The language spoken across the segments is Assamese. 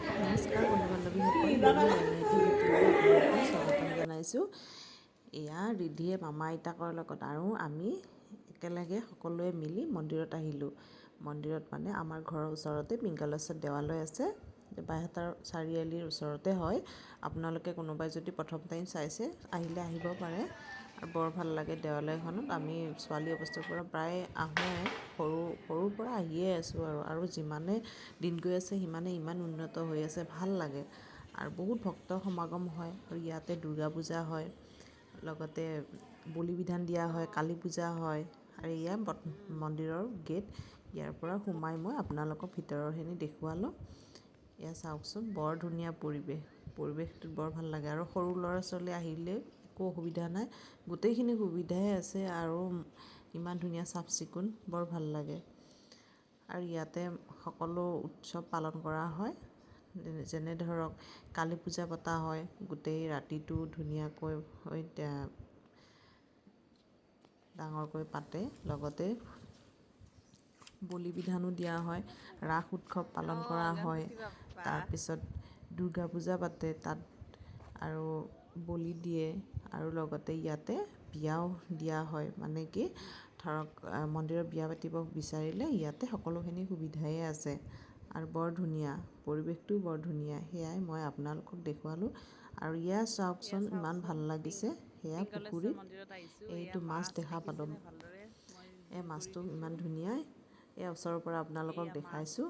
নমস্কাৰ বন্ধু বান্ধৱীসকল, মই ৰণনীতি ভিডিঅ'লৈ আপোনালোকক স্বাগতম জনাইছোঁ। এয়া ৰিধিয়ে মামা আইতাকৰ লগত আৰু আমি একেলগে সকলোৱে মিলি মন্দিৰত আহিলোঁ। মন্দিৰত মানে আমাৰ ঘৰৰ ওচৰতে পিংগলেশ্বৰ দেৱালয় আছে, বাইহাটাৰ চাৰিআলিৰ ওচৰতে হয়। আপোনালোকে কোনোবাই যদি প্ৰথম টাইম চাইছে আহিলে আহিব পাৰে। আৰু বৰ ভাল লাগে দেৱালয়খনত। আমি ছোৱালী অৱস্থাৰ পৰা প্ৰায় আহোঁৱে, সৰুৰ পৰা আহিয়ে আছোঁ আৰু যিমানে দিন গৈ আছে সিমানে ইমান উন্নত হৈ আছে, ভাল লাগে। আৰু বহুত ভক্তৰ সমাগম হয় আৰু ইয়াতে দুৰ্গা পূজা হয়, লগতে বলি বিধান দিয়া হয়, কালী পূজা হয়। আৰু এয়া মন্দিৰৰ গেট, ইয়াৰ পৰা সোমাই মই আপোনালোকক ভিতৰৰখিনি দেখুৱালোঁ। এয়া চাওকচোন, বৰ ধুনীয়া পৰিৱেশটো বৰ ভাল লাগে। আৰু সৰু ল'ৰা ছোৱালী আহিলে একো অসুবিধা নাই, গোটেইখিনি সুবিধাই আছে আৰু ইমান ধুনীয়া চাফ চিকুণ, বৰ ভাল লাগে। আৰু ইয়াতে সকলো উৎসৱ পালন কৰা হয়, যেনে ধৰক কালী পূজা পতা হয়, গোটেই ৰাতিটো ধুনীয়াকৈ ডাঙৰকৈ পাতে, লগতে বলি বিধানো দিয়া হয়, ৰাস উৎসৱ পালন কৰা হয়। তাৰপিছত দুৰ্গা পূজা পাতে তাত, আৰু বলি দিয়ে, আৰু লগতে ইয়াতে বিয়াও দিয়া হয়। মানে কি ধৰক মন্দিৰত বিয়া পাতিব বিচাৰিলে ইয়াতে সকলোখিনি সুবিধাই আছে। আৰু বৰ ধুনীয়া পৰিৱেশটো, বৰ ধুনীয়া। সেয়াই মই আপোনালোকক দেখুৱালোঁ। আৰু ইয়াত চাওকচোন, ইমান ভাল লাগিছে। সেয়া পুখুৰীত এইটো মাছ দেখা পালোঁ। এই মাছটো ইমান ধুনীয়া, এই ওচৰৰ পৰা আপোনালোকক দেখাইছোঁ,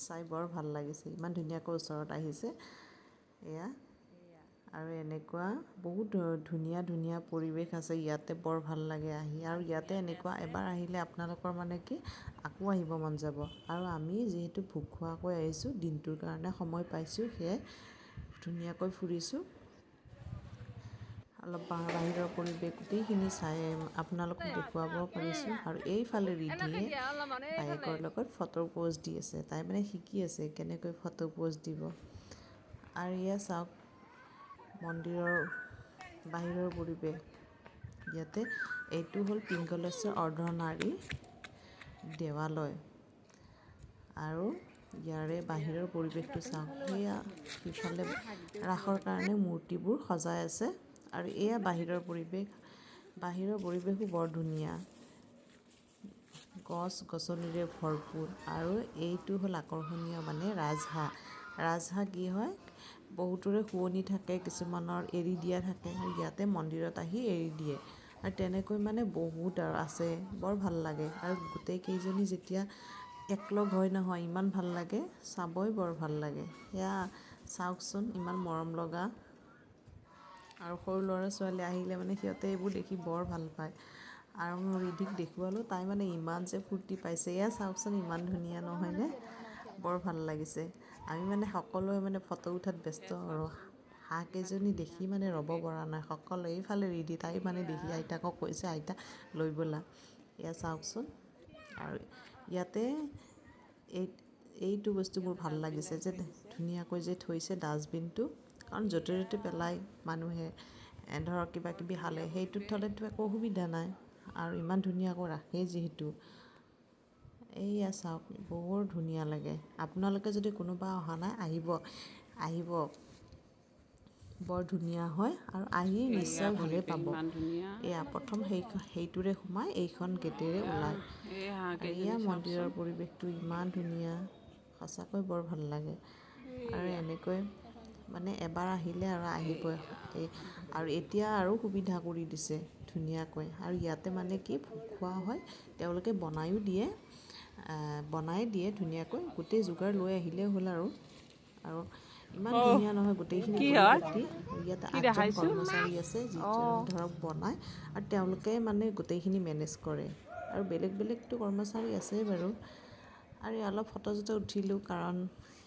চাই বৰ ভাল লাগিছে। ইমান ধুনীয়াকৈ ওচৰত আহিছে এয়া। আৰু এনেকুৱা বহুত ধুনীয়া ধুনীয়া পৰিৱেশ আছে ইয়াতে, বৰ ভাল লাগে আহি। আৰু ইয়াতে এনেকুৱা এবাৰ আহিলে আপোনালোকৰ মানে কি আকৌ আহিব মন যাব। আৰু আমি যিহেতু ভোক খোৱাকৈ আহিছোঁ, দিনটোৰ কাৰণে সময় পাইছোঁ, সেয়াই ধুনীয়াকৈ ফুৰিছোঁ। অলপ বাহিৰৰ পৰিৱেশ গোটেইখিনি চাই আপোনালোকক দেখুৱাব পাৰিছোঁ। আৰু এইফালে ৰিধিয়ে বাইকৰ লগত ফটো প'জ দি আছে, তাই মানে শিকি আছে কেনেকৈ ফটো প'জ দিব। আৰু এয়া চাওক মন্দিৰৰ বাহিৰৰ পৰিৱেশ। ইয়াতে এইটো হ'ল পিংগলেশ্বৰ অৰ্ধনাৰী দেৱালয়। আৰু ইয়াৰে বাহিৰৰ পৰিৱেশটো চাওক, সেয়া সিফালে ৰাসৰ কাৰণে মূৰ্তিবোৰ সজাই আছে। আৰু এয়া বাহিৰৰ পৰিৱেশো বৰ ধুনীয়া, গছ গছনিৰে ভৰপূৰ। আৰু এইটো হ'ল আকৰ্ষণীয় মানে ৰাজহাঁহ কি হয়, বহুতৰে শুৱনি থাকে, কিছুমানৰ এৰি দিয়া থাকে, আৰু ইয়াতে মন্দিৰত আহি এৰি দিয়ে। আৰু তেনেকৈ মানে বহুত আৰু আছে, বৰ ভাল লাগে। আৰু গোটেইকেইজনী যেতিয়া একলগ হয় নহয়, ইমান ভাল লাগে, চাবই বৰ ভাল লাগে। সেয়া চাওকচোন, ইমান মৰম লগা। আৰু সৰু ল'ৰা ছোৱালী আহিলে মানে সিহঁতে এইবোৰ দেখি বৰ ভাল পায়। আৰু মই ৰিধিক দেখুৱালোঁ, তাই মানে ইমান যে ফূৰ্তি পাইছে। এয়া চাওকচোন, ইমান ধুনীয়া নহয়নে, বৰ ভাল লাগিছে। আমি মানে সকলোৱে মানে ফটো উঠাত ব্যস্ত, আৰু হাঁহকেইজনী দেখি মানে ৰ'ব পৰা নাই সকলোৱে। এইফালে ৰিধি, তাই মানে দেখি আইতাকক কৈছে, আইতা লৈ ব'লা। এয়া চাওকচোন। আৰু ইয়াতে এইটো বস্তু মোৰ ভাল লাগিছে যে ধুনীয়াকৈ যে থৈছে ডাষ্টবিনটো, কাৰণ য'তে ত'তে পেলায় মানুহে, ধৰক কিবা কিবি খালে, সেইটোত থ'লেতো একো অসুবিধা নাই। আৰু ইমান ধুনীয়াকৈ ৰাখে যিহেতু, এইয়া চাওক বৰ ধুনীয়া লাগে। আপোনালোকে যদি কোনোবা অহা নাই, আহিব, বৰ ধুনীয়া হয়। আৰু আহি নিশ্চয় ভালেই পাব। এয়া প্ৰথম সেইটোৰে সোমাই এইখন গেটেৰে ওলায়। আৰু এয়া মন্দিৰৰ পৰিৱেশটো ইমান ধুনীয়া, সঁচাকৈ বৰ ভাল লাগে। আৰু এনেকৈ মানে এবাৰ আহিলে আৰু আহিবই। আৰু এতিয়া আৰু সুবিধা কৰি দিছে ধুনীয়াকৈ। আৰু ইয়াতে মানে কি ভোগ খোৱা হয়, তেওঁলোকে বনাই দিয়ে ধুনীয়াকৈ, গোটেই যোগাৰ লৈ আহিলেই হ'ল। আৰু ইমান ধুনীয়া নহয় গোটেইখিনি পৰিপাটি। ইয়াতে 8জন কৰ্মচাৰী আছে, যিজন ধৰক বনায়, আৰু তেওঁলোকে মানে গোটেইখিনি মেনেজ কৰে। আৰু বেলেগ বেলেগতো কৰ্মচাৰী আছেই বাৰু। আৰু অলপ ফটো চটো উঠিলোঁ, কাৰণ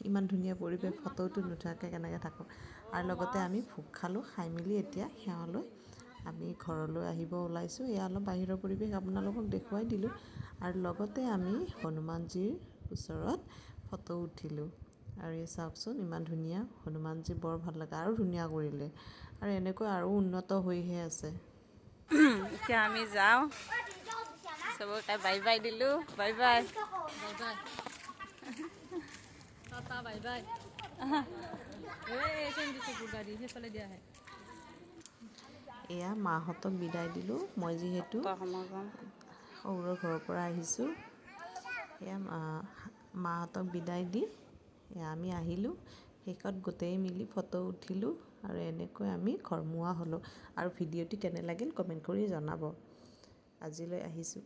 ইমান ধুনীয়া পৰিৱেশ, ফটোটো নুঠাকৈ কেনেকৈ থাকোঁ। আৰু লগতে আমি ভোগ খালোঁ, খাই মেলি এতিয়া সেৱালৈ আমি ঘৰলৈ আহিব ওলাইছোঁ। এয়া অলপ বাহিৰৰ পৰিৱেশ আপোনালোকক দেখুৱাই দিলোঁ। আৰু লগতে আমি হনুমানজীৰ ওচৰত ফটো উঠিলোঁ। আৰু এই চাওকচোন, ইমান ধুনীয়া হনুমানজী, বৰ ভাল লাগে। আৰু ধুনীয়া কৰিলে, আৰু এনেকৈ আৰু উন্নত হৈহে আছে। এতিয়া আমি যাওঁ, চবকে বাই বাই দিলোঁ, বাই বাই। বাই বাই গাড়ী সেইফালে দিয়া আহে এয়া মাহঁতক বিদায় দিলোঁ। মই যিহেতু সমাগম সৰুৰ ঘৰৰ পৰা আহিছোঁ, এয়া মাহঁতক বিদায় দি আমি আহিলোঁ। শেষত গোটেই মিলি ফটো উঠিলোঁ আৰু এনেকৈ আমি ঘৰমুৱা হ'লোঁ। আৰু ভিডিঅ'টি কেনে লাগিল কমেণ্ট কৰি জনাব। আজিলৈ আহিছোঁ।